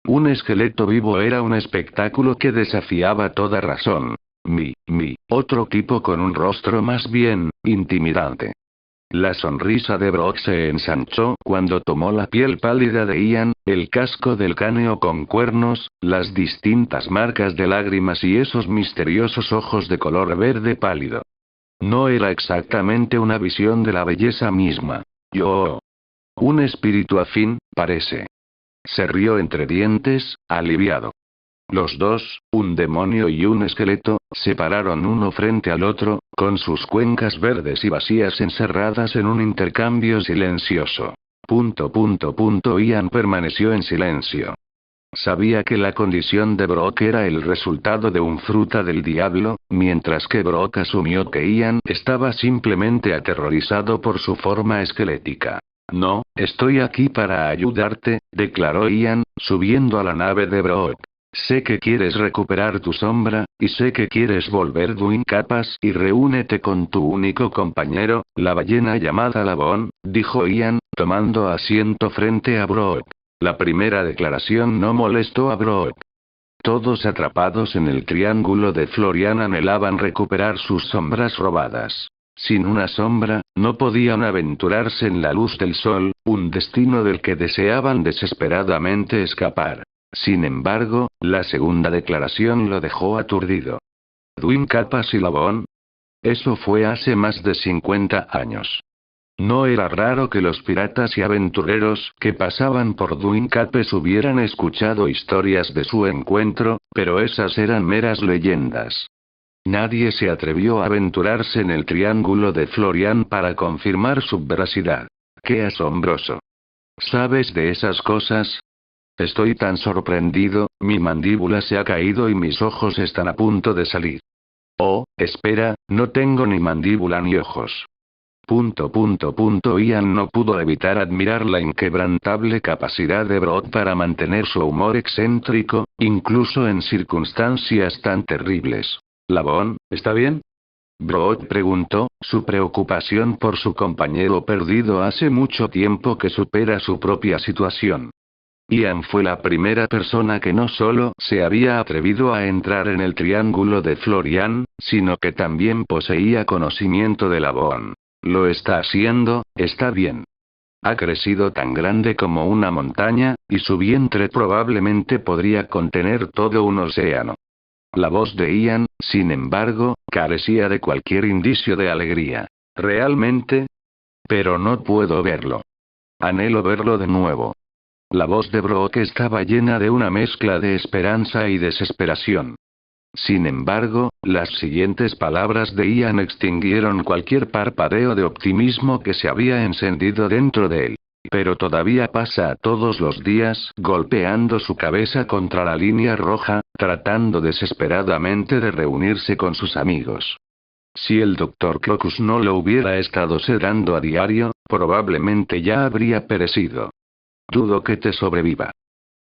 Un esqueleto vivo era un espectáculo que desafiaba toda razón. Otro tipo con un rostro más bien, intimidante. La sonrisa de Brock se ensanchó cuando tomó la piel pálida de Ian, el casco del cráneo con cuernos, las distintas marcas de lágrimas y esos misteriosos ojos de color verde pálido. No era exactamente una visión de la belleza misma. Un espíritu afín, parece. Se rió entre dientes, aliviado. Los dos, un demonio y un esqueleto, se pararon uno frente al otro, con sus cuencas verdes y vacías encerradas en un intercambio silencioso. Ian permaneció en silencio. Sabía que la condición de Brock era el resultado de un fruta del diablo, mientras que Brock asumió que Ian estaba simplemente aterrorizado por su forma esquelética. No, estoy aquí para ayudarte, declaró Ian, subiendo a la nave de Brock. Sé que quieres recuperar tu sombra, y sé que quieres volver Dwin Capas y reúnete con tu único compañero, la ballena llamada Laboon, dijo Ian, tomando asiento frente a Brock. La primera declaración no molestó a Brock. Todos atrapados en el triángulo de Florian anhelaban recuperar sus sombras robadas. Sin una sombra, no podían aventurarse en la luz del sol, un destino del que deseaban desesperadamente escapar. Sin embargo, la segunda declaración lo dejó aturdido. ¿Dwin Capas y Laboon? Eso fue hace más de 50 años. No era raro que los piratas y aventureros que pasaban por Dwin Capes hubieran escuchado historias de su encuentro, pero esas eran meras leyendas. Nadie se atrevió a aventurarse en el triángulo de Florian para confirmar su veracidad. ¡Qué asombroso! ¿Sabes de esas cosas? Estoy tan sorprendido, mi mandíbula se ha caído y mis ojos están a punto de salir. Oh, espera, no tengo ni mandíbula ni ojos. Ian no pudo evitar admirar la inquebrantable capacidad de Brock para mantener su humor excéntrico, incluso en circunstancias tan terribles. ¿Laboon, está bien? Brock preguntó, su preocupación por su compañero perdido hace mucho tiempo que supera su propia situación. Ian fue la primera persona que no solo se había atrevido a entrar en el triángulo de Florian, sino que también poseía conocimiento de Laboon. Lo está haciendo, está bien. Ha crecido tan grande como una montaña, y su vientre probablemente podría contener todo un océano. La voz de Ian, sin embargo, carecía de cualquier indicio de alegría. ¿Realmente? Pero no puedo verlo. Anhelo verlo de nuevo. La voz de Brock estaba llena de una mezcla de esperanza y desesperación. Sin embargo, las siguientes palabras de Ian extinguieron cualquier parpadeo de optimismo que se había encendido dentro de él. Pero todavía pasa todos los días golpeando su cabeza contra la línea roja, tratando desesperadamente de reunirse con sus amigos. Si el Dr. Crocus no lo hubiera estado sedando a diario, probablemente ya habría perecido. Dudo que te sobreviva.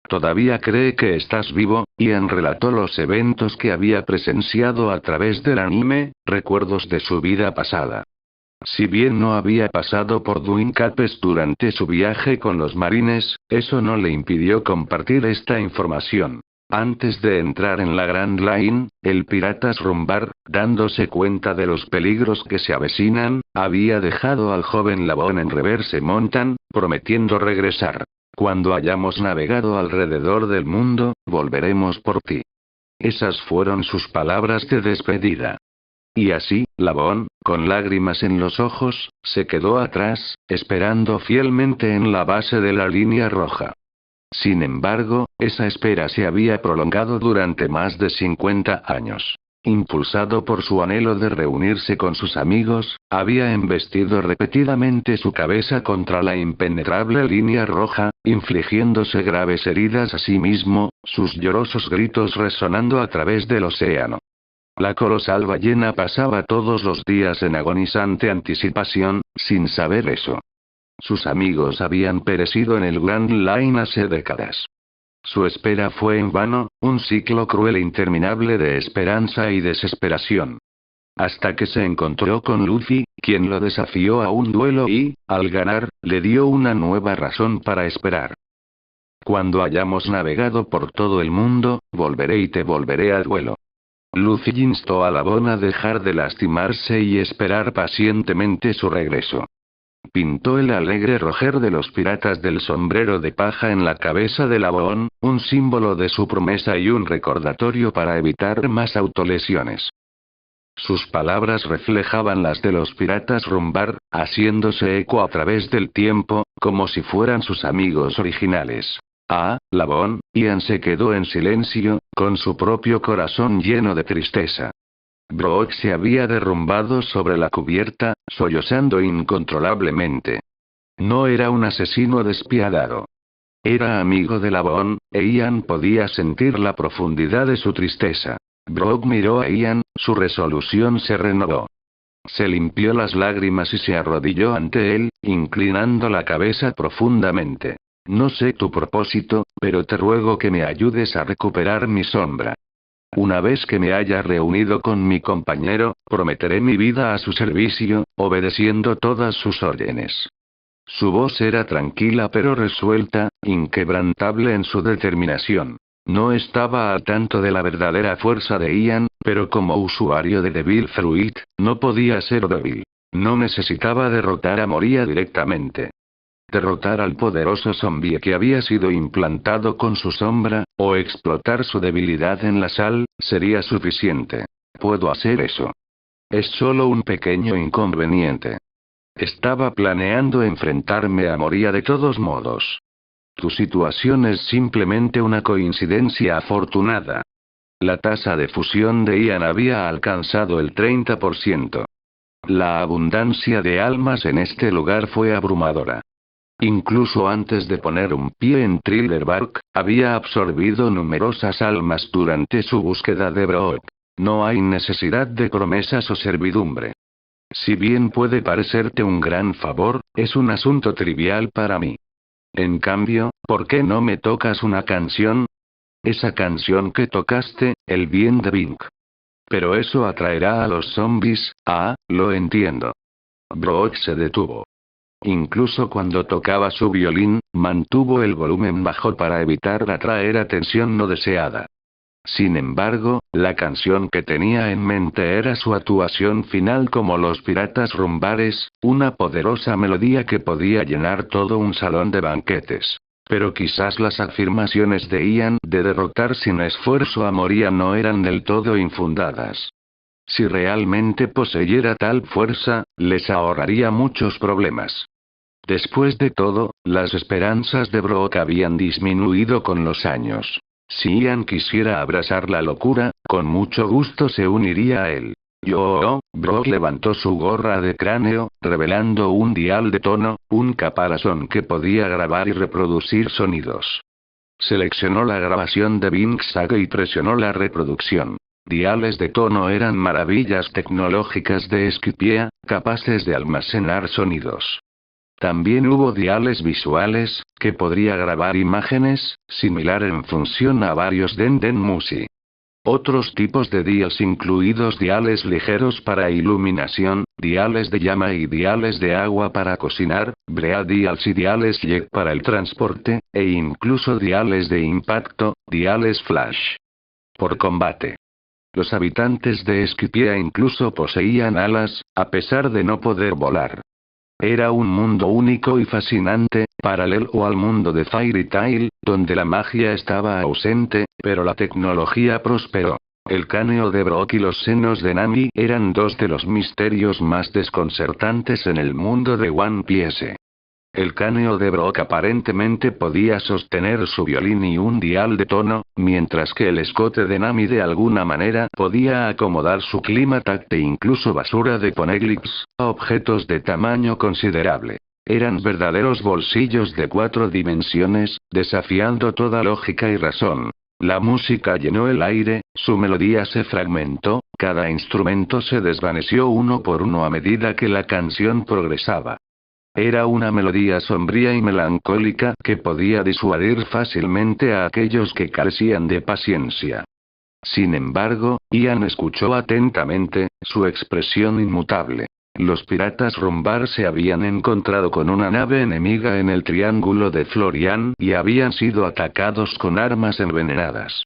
Todavía cree que estás vivo. Ian relató los eventos que había presenciado a través del anime, recuerdos de su vida pasada. Si bien no había pasado por Dwin Capes durante su viaje con los marines, eso no le impidió compartir esta información. Antes de entrar en la Grand Line, el Piratas Rumbar, dándose cuenta de los peligros que se avecinan, había dejado al joven Lavon en Reverse Mountain, prometiendo regresar. Cuando hayamos navegado alrededor del mundo, volveremos por ti. Esas fueron sus palabras de despedida. Y así, Lavon, con lágrimas en los ojos, se quedó atrás, esperando fielmente en la base de la línea roja. Sin embargo, esa espera se había prolongado durante más de 50 años. Impulsado por su anhelo de reunirse con sus amigos, había embestido repetidamente su cabeza contra la impenetrable línea roja, infligiéndose graves heridas a sí mismo, sus llorosos gritos resonando a través del océano. La colosal ballena pasaba todos los días en agonizante anticipación, sin saber eso. Sus amigos habían perecido en el Grand Line hace décadas. Su espera fue en vano, un ciclo cruel e interminable de esperanza y desesperación. Hasta que se encontró con Luffy, quien lo desafió a un duelo y, al ganar, le dio una nueva razón para esperar. Cuando hayamos navegado por todo el mundo, volveré y te volveré a duelo. Luffy instó a Lavon a dejar de lastimarse y esperar pacientemente su regreso. Pintó el alegre rojer de los piratas del sombrero de paja en la cabeza de Lavon, un símbolo de su promesa y un recordatorio para evitar más autolesiones. Sus palabras reflejaban las de los piratas Rumbar, haciéndose eco a través del tiempo, como si fueran sus amigos originales. Lavon, Ian se quedó en silencio, con su propio corazón lleno de tristeza. Brook se había derrumbado sobre la cubierta, sollozando incontrolablemente. No era un asesino despiadado. Era amigo de Lavon, e Ian podía sentir la profundidad de su tristeza. Brook miró a Ian, su resolución se renovó. Se limpió las lágrimas y se arrodilló ante él, inclinando la cabeza profundamente. No sé tu propósito, pero te ruego que me ayudes a recuperar mi sombra. Una vez que me haya reunido con mi compañero, prometeré mi vida a su servicio, obedeciendo todas sus órdenes. Su voz era tranquila pero resuelta, inquebrantable en su determinación. No estaba al tanto de la verdadera fuerza de Ian, pero como usuario de Devil Fruit, no podía ser débil. No necesitaba derrotar a Moria directamente. Derrotar al poderoso zombie que había sido implantado con su sombra, o explotar su debilidad en la sal, sería suficiente. Puedo hacer eso. Es solo un pequeño inconveniente. Estaba planeando enfrentarme a Moria de todos modos. Tu situación es simplemente una coincidencia afortunada. La tasa de fusión de Ian había alcanzado el 30%. La abundancia de almas en este lugar fue abrumadora. Incluso antes de poner un pie en Thriller Bark, había absorbido numerosas almas durante su búsqueda de Brook. No hay necesidad de promesas o servidumbre. Si bien puede parecerte un gran favor, es un asunto trivial para mí. En cambio, ¿por qué no me tocas una canción? Esa canción que tocaste, el bien de Bink. Pero eso atraerá a los zombies. Lo entiendo. Brook se detuvo. Incluso cuando tocaba su violín, mantuvo el volumen bajo para evitar atraer atención no deseada. Sin embargo, la canción que tenía en mente era su actuación final como los piratas rumbares, una poderosa melodía que podía llenar todo un salón de banquetes. Pero quizás las afirmaciones de Ian de derrotar sin esfuerzo a Moria no eran del todo infundadas. Si realmente poseyera tal fuerza, les ahorraría muchos problemas. Después de todo, las esperanzas de Brook habían disminuido con los años. Si Ian quisiera abrazar la locura, con mucho gusto se uniría a él. Brook levantó su gorra de cráneo, revelando un dial de tono, un caparazón que podía grabar y reproducir sonidos. Seleccionó la grabación de Bink Saga y presionó la reproducción. Diales de tono eran maravillas tecnológicas de Skypiea, capaces de almacenar sonidos. También hubo diales visuales, que podría grabar imágenes, similar en función a varios Dendenmusi. Otros tipos de dials incluidos diales ligeros para iluminación, diales de llama y diales de agua para cocinar, Brea dials y diales jet para el transporte, e incluso diales de impacto, diales flash. Por combate. Los habitantes de Skypiea incluso poseían alas, a pesar de no poder volar. Era un mundo único y fascinante, paralelo al mundo de Fairy Tail, donde la magia estaba ausente, pero la tecnología prosperó. El cráneo de Brook y los senos de Nami eran dos de los misterios más desconcertantes en el mundo de One Piece. El cráneo de Brook aparentemente podía sostener su violín y un dial de tono, mientras que el escote de Nami de alguna manera podía acomodar su clímax e incluso basura de poneglyphs, objetos de tamaño considerable. Eran verdaderos bolsillos de 4 dimensiones, desafiando toda lógica y razón. La música llenó el aire, su melodía se fragmentó, cada instrumento se desvaneció uno por uno a medida que la canción progresaba. Era una melodía sombría y melancólica que podía disuadir fácilmente a aquellos que carecían de paciencia. Sin embargo, Ian escuchó atentamente, su expresión inmutable. Los piratas Rumbar se habían encontrado con una nave enemiga en el Triángulo de Florian y habían sido atacados con armas envenenadas.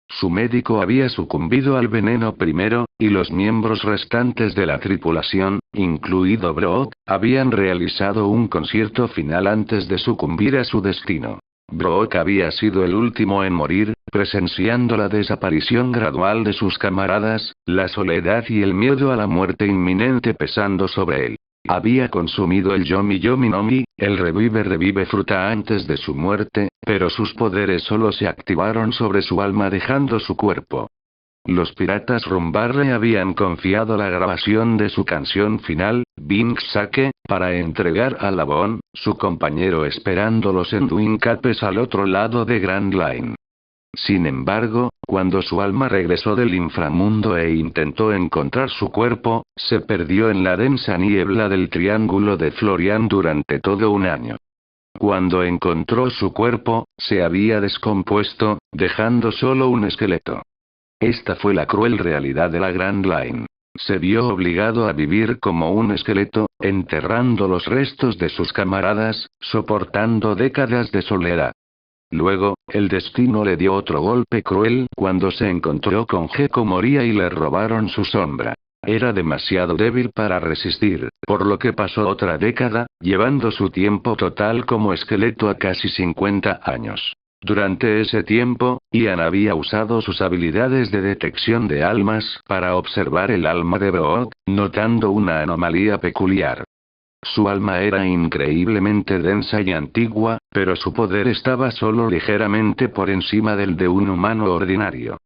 Su médico había sucumbido al veneno primero, y los miembros restantes de la tripulación, incluido Brook, habían realizado un concierto final antes de sucumbir a su destino. Brook había sido el último en morir, presenciando la desaparición gradual de sus camaradas, la soledad y el miedo a la muerte inminente pesando sobre él. Había consumido el Yomi Yomi no Mi, el revive fruta antes de su muerte, pero sus poderes solo se activaron sobre su alma dejando su cuerpo. Los piratas Rumbar le habían confiado la grabación de su canción final, Bing Sake, para entregar a Labón, su compañero esperándolos en Twin Capes al otro lado de Grand Line. Sin embargo, cuando su alma regresó del inframundo e intentó encontrar su cuerpo, se perdió en la densa niebla del Triángulo de Florian durante todo un año. Cuando encontró su cuerpo, se había descompuesto, dejando solo un esqueleto. Esta fue la cruel realidad de la Grand Line. Se vio obligado a vivir como un esqueleto, enterrando los restos de sus camaradas, soportando décadas de soledad. Luego, el destino le dio otro golpe cruel cuando se encontró con Gekko Moria y le robaron su sombra. Era demasiado débil para resistir, por lo que pasó otra década, llevando su tiempo total como esqueleto a casi 50 años. Durante ese tiempo, Ian había usado sus habilidades de detección de almas para observar el alma de Brook, notando una anomalía peculiar. Su alma era increíblemente densa y antigua, pero su poder estaba solo ligeramente por encima del de un humano ordinario.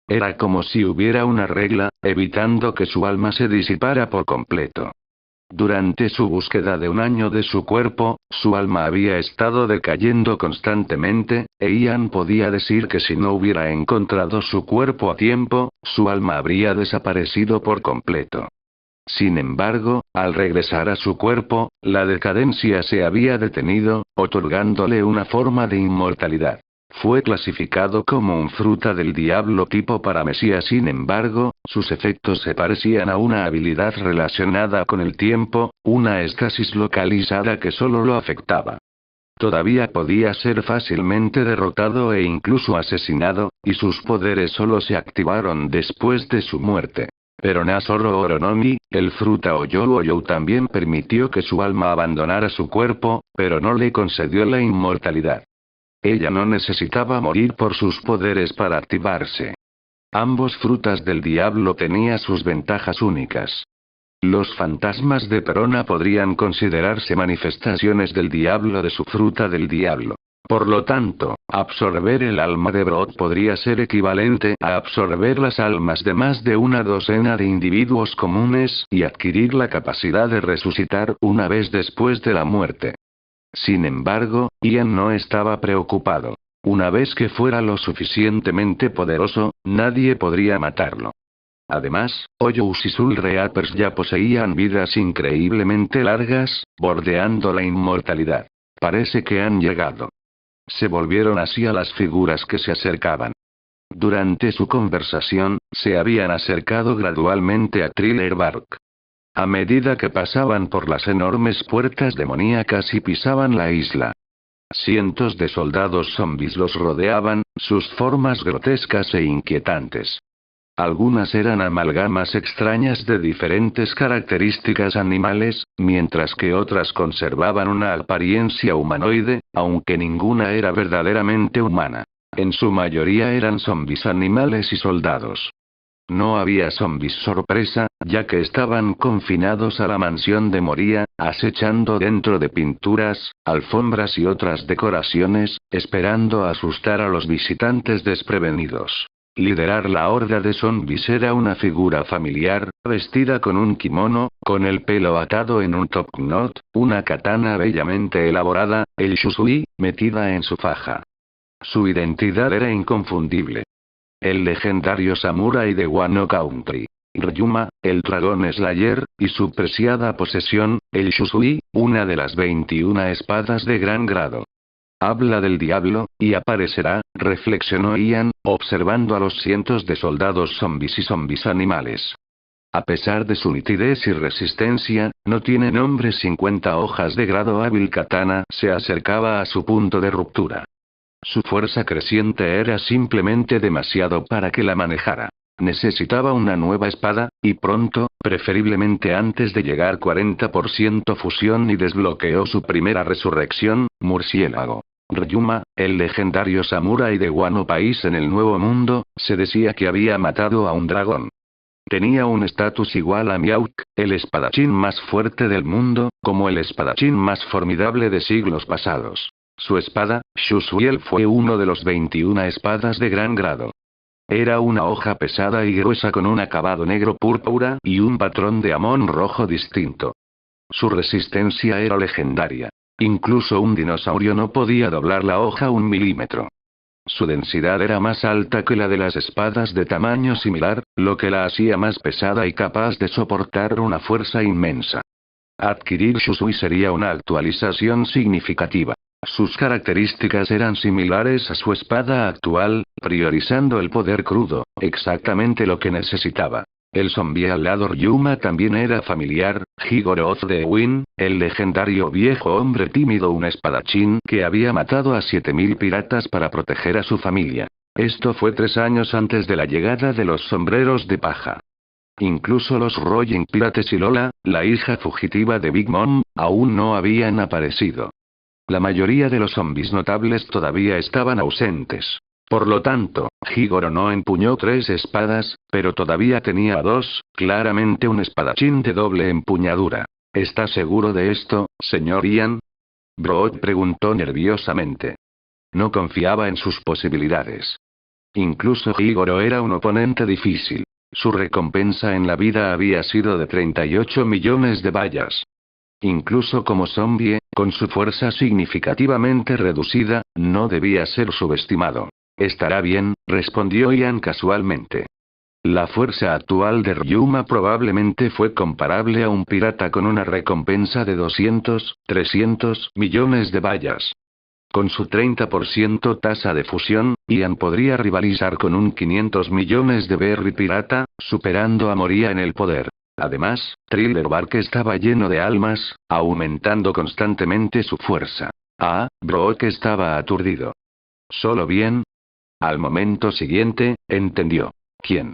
Era como si hubiera una regla, evitando que su alma se disipara por completo. Durante su búsqueda de un año de su cuerpo, su alma había estado decayendo constantemente, e Ian podía decir que si no hubiera encontrado su cuerpo a tiempo, su alma habría desaparecido por completo. Sin embargo, al regresar a su cuerpo, la decadencia se había detenido, otorgándole una forma de inmortalidad. Fue clasificado como un fruta del diablo tipo paramesía. Sin embargo, sus efectos se parecían a una habilidad relacionada con el tiempo, una estasis localizada que solo lo afectaba. Todavía podía ser fácilmente derrotado e incluso asesinado, y sus poderes solo se activaron después de su muerte. Pero Nasoro Oronomi, el fruta Oyo también permitió que su alma abandonara su cuerpo, pero no le concedió la inmortalidad. Ella no necesitaba morir por sus poderes para activarse. Ambos frutas del diablo tenían sus ventajas únicas. Los fantasmas de Perona podrían considerarse manifestaciones del diablo de su fruta del diablo. Por lo tanto, absorber el alma de Brook podría ser equivalente a absorber las almas de más de una docena de individuos comunes y adquirir la capacidad de resucitar una vez después de la muerte. Sin embargo, Ian no estaba preocupado. Una vez que fuera lo suficientemente poderoso, nadie podría matarlo. Además, Hoyos y Soul Reapers ya poseían vidas increíblemente largas, bordeando la inmortalidad. Parece que han llegado. Se volvieron hacia las figuras que se acercaban. Durante su conversación, se habían acercado gradualmente a Thriller Bark. A medida que pasaban por las enormes puertas demoníacas y pisaban la isla. Cientos de soldados zombis los rodeaban, sus formas grotescas e inquietantes. Algunas eran amalgamas extrañas de diferentes características animales, mientras que otras conservaban una apariencia humanoide, aunque ninguna era verdaderamente humana. En su mayoría eran zombis animales y soldados. No había zombis sorpresa, ya que estaban confinados a la mansión de Moria, acechando dentro de pinturas, alfombras y otras decoraciones, esperando asustar a los visitantes desprevenidos. Liderar la horda de zombis era una figura familiar, vestida con un kimono, con el pelo atado en un top knot, una katana bellamente elaborada, el shusui, metida en su faja. Su identidad era inconfundible. El legendario samurái de Wano Country. Ryuma, el dragón Slayer, y su preciada posesión, el shusui, una de las 21 espadas de gran grado. Habla del diablo, y aparecerá, reflexionó Ian, observando a los cientos de soldados zombis y zombis animales. A pesar de su nitidez y resistencia, no tiene nombre. 50 hojas de grado hábil katana se acercaba a su punto de ruptura. Su fuerza creciente era simplemente demasiado para que la manejara. Necesitaba una nueva espada, y pronto, preferiblemente antes de llegar 40% fusión, y desbloqueó su primera resurrección, murciélago. Ryuma, el legendario samurái de Wano País en el Nuevo Mundo, se decía que había matado a un dragón. Tenía un estatus igual a Miauk, el espadachín más fuerte del mundo, como el espadachín más formidable de siglos pasados. Su espada, Shusuiel, fue uno de los 21 espadas de gran grado. Era una hoja pesada y gruesa con un acabado negro púrpura y un patrón de amón rojo distinto. Su resistencia era legendaria. Incluso un dinosaurio no podía doblar la hoja 1 milímetro. Su densidad era más alta que la de las espadas de tamaño similar, lo que la hacía más pesada y capaz de soportar una fuerza inmensa. Adquirir Shusui sería una actualización significativa. Sus características eran similares a su espada actual, priorizando el poder crudo, exactamente lo que necesitaba. El zombie alado Ryuma también era familiar, Higoro of the Wind, el legendario viejo hombre tímido, un espadachín que había matado a 7000 piratas para proteger a su familia. Esto fue 3 años antes de la llegada de los sombreros de paja. Incluso los Rolling Pirates y Lola, la hija fugitiva de Big Mom, aún no habían aparecido. La mayoría de los zombis notables todavía estaban ausentes. Por lo tanto, Higoro no empuñó 3 espadas, pero todavía tenía 2, claramente un espadachín de doble empuñadura. ¿Está seguro de esto, señor Ian? Brood preguntó nerviosamente. No confiaba en sus posibilidades. Incluso Higoro era un oponente difícil. Su recompensa en la vida había sido de 38 millones de bayas. Incluso como zombie, con su fuerza significativamente reducida, no debía ser subestimado. Estará bien, respondió Ian casualmente. La fuerza actual de Ryuma probablemente fue comparable a un pirata con una recompensa de 200, 300 millones de bayas. Con su 30% tasa de fusión, Ian podría rivalizar con un 500 millones de berry pirata, superando a Moria en el poder. Además, Thriller Bark estaba lleno de almas, aumentando constantemente su fuerza. Brock estaba aturdido. ¿Solo bien? Al momento siguiente, entendió. ¿Quién?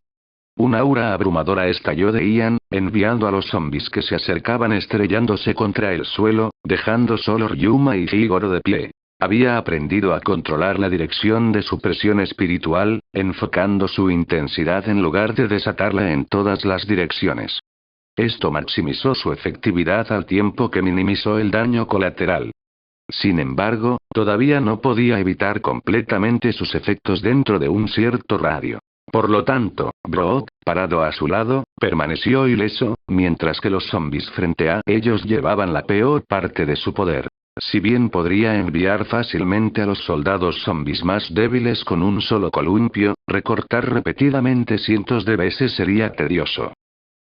Un aura abrumadora estalló de Ian, enviando a los zombis que se acercaban estrellándose contra el suelo, dejando solo Ryuma y Higoro de pie. Había aprendido a controlar la dirección de su presión espiritual, enfocando su intensidad en lugar de desatarla en todas las direcciones. Esto maximizó su efectividad al tiempo que minimizó el daño colateral. Sin embargo, todavía no podía evitar completamente sus efectos dentro de un cierto radio. Por lo tanto, Brood, parado a su lado, permaneció ileso, mientras que los zombis frente a ellos llevaban la peor parte de su poder. Si bien podría enviar fácilmente a los soldados zombies más débiles con un solo columpio, recortar repetidamente cientos de veces sería tedioso.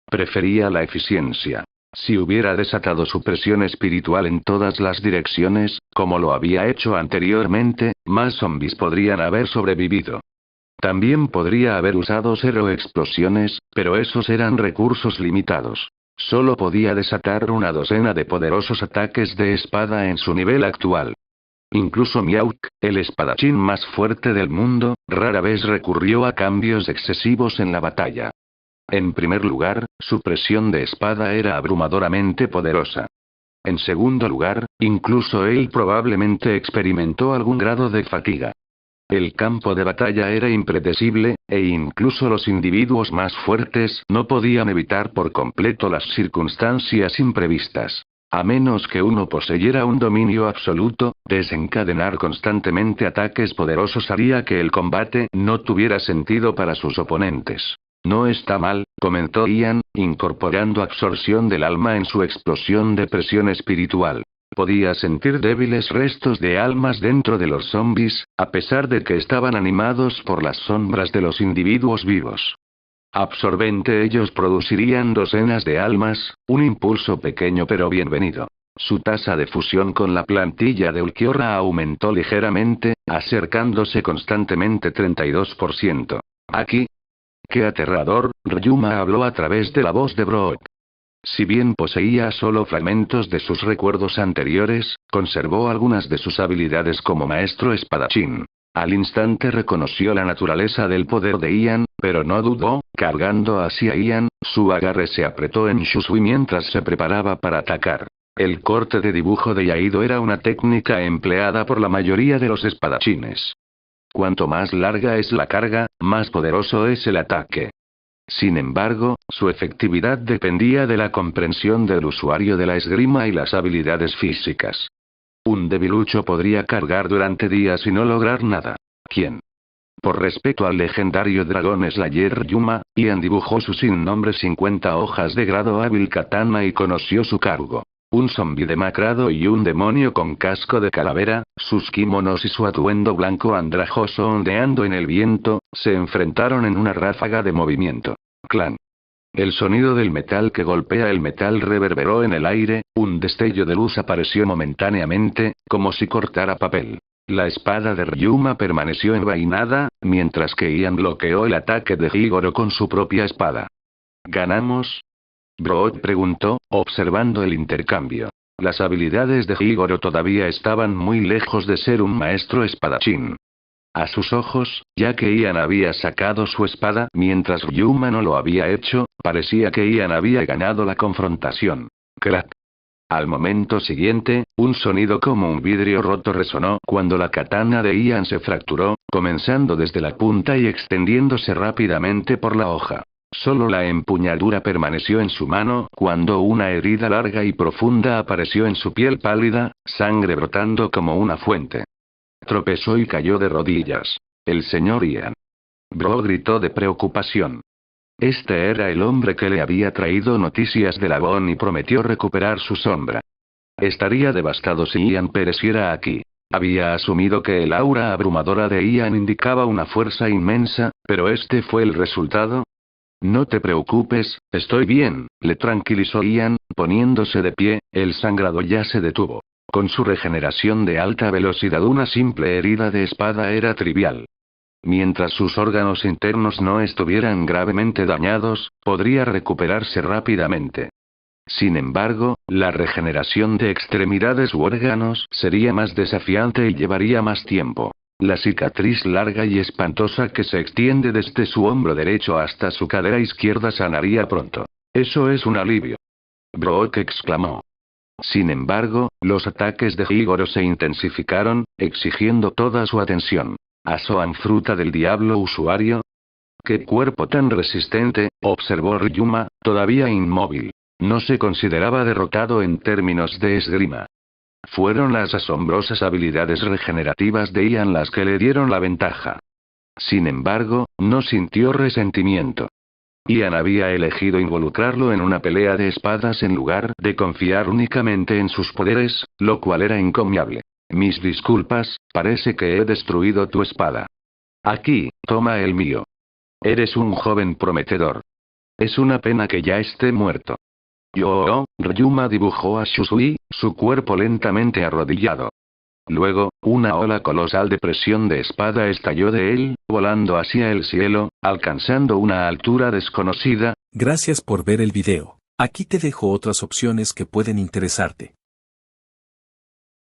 Prefería la eficiencia. Si hubiera desatado su presión espiritual en todas las direcciones, como lo había hecho anteriormente, más zombies podrían haber sobrevivido. También podría haber usado 0 explosiones, pero esos eran recursos limitados. Solo podía desatar una docena de poderosos ataques de espada en su nivel actual. Incluso Miauk, el espadachín más fuerte del mundo, rara vez recurrió a cambios excesivos en la batalla. En primer lugar, su presión de espada era abrumadoramente poderosa. En segundo lugar, incluso él probablemente experimentó algún grado de fatiga. El campo de batalla era impredecible, e incluso los individuos más fuertes no podían evitar por completo las circunstancias imprevistas. A menos que uno poseyera un dominio absoluto, desencadenar constantemente ataques poderosos haría que el combate no tuviera sentido para sus oponentes. No está mal, comentó Ian, incorporando absorción del alma en su explosión de presión espiritual. Podía sentir débiles restos de almas dentro de los zombies, a pesar de que estaban animados por las sombras de los individuos vivos. Absorbente ellos producirían docenas de almas, un impulso pequeño pero bienvenido. Su tasa de fusión con la plantilla de Ulquiorra aumentó ligeramente, acercándose constantemente 32%. Aquí. ¡Qué aterrador! Ryuma habló a través de la voz de Brock. Si bien poseía solo fragmentos de sus recuerdos anteriores, conservó algunas de sus habilidades como maestro espadachín. Al instante reconoció la naturaleza del poder de Ian, pero no dudó, cargando hacia Ian, su agarre se apretó en Shusui mientras se preparaba para atacar. El corte de dibujo de Yaido era una técnica empleada por la mayoría de los espadachines. Cuanto más larga es la carga, más poderoso es el ataque. Sin embargo, su efectividad dependía de la comprensión del usuario de la esgrima y las habilidades físicas. Un debilucho podría cargar durante días y no lograr nada. ¿Quién? Por respeto al legendario dragón Slayer Ryuma, Ian dibujó su sin nombre 50 hojas de grado hábil katana y conoció su cargo. Un zombi demacrado y un demonio con casco de calavera, sus kimonos y su atuendo blanco andrajoso ondeando en el viento, se enfrentaron en una ráfaga de movimiento. Clan. El sonido del metal que golpea el metal reverberó en el aire, un destello de luz apareció momentáneamente, como si cortara papel. La espada de Ryuma permaneció envainada, mientras que Ian bloqueó el ataque de Higoro con su propia espada. ¿Ganamos? Brock preguntó, observando el intercambio. Las habilidades de Higoro todavía estaban muy lejos de ser un maestro espadachín. A sus ojos, ya que Ian había sacado su espada mientras Ryuma no lo había hecho, parecía que Ian había ganado la confrontación. Crack. Al momento siguiente, un sonido como un vidrio roto resonó cuando la katana de Ian se fracturó, comenzando desde la punta y extendiéndose rápidamente por la hoja. Solo la empuñadura permaneció en su mano cuando una herida larga y profunda apareció en su piel pálida, sangre brotando como una fuente. Tropezó y cayó de rodillas. El señor Ian. Bro gritó de preocupación. Este era el hombre que le había traído noticias de Labón y prometió recuperar su sombra. Estaría devastado si Ian pereciera aquí. Había asumido que el aura abrumadora de Ian indicaba una fuerza inmensa, pero este fue el resultado. No te preocupes, estoy bien, le tranquilizó Ian, poniéndose de pie, el sangrado ya se detuvo. Con su regeneración de alta velocidad una simple herida de espada era trivial. Mientras sus órganos internos no estuvieran gravemente dañados, podría recuperarse rápidamente. Sin embargo, la regeneración de extremidades u órganos sería más desafiante y llevaría más tiempo. La cicatriz larga y espantosa que se extiende desde su hombro derecho hasta su cadera izquierda sanaría pronto. Eso es un alivio. Brock exclamó. Sin embargo, los ataques de Higoro se intensificaron, exigiendo toda su atención. ¿Asoan fruta del diablo usuario? ¡Qué cuerpo tan resistente!, observó Ryuma, todavía inmóvil. No se consideraba derrotado en términos de esgrima. Fueron las asombrosas habilidades regenerativas de Ian las que le dieron la ventaja. Sin embargo, no sintió resentimiento. Ian había elegido involucrarlo en una pelea de espadas en lugar de confiar únicamente en sus poderes, lo cual era encomiable. Mis disculpas, parece que he destruido tu espada. Aquí, toma el mío. Eres un joven prometedor. Es una pena que ya esté muerto. Ryuma dibujó a Shusui, su cuerpo lentamente arrodillado. Luego, una ola colosal de presión de espada estalló de él, volando hacia el cielo, alcanzando una altura desconocida. Gracias por ver el video. Aquí te dejo otras opciones que pueden interesarte.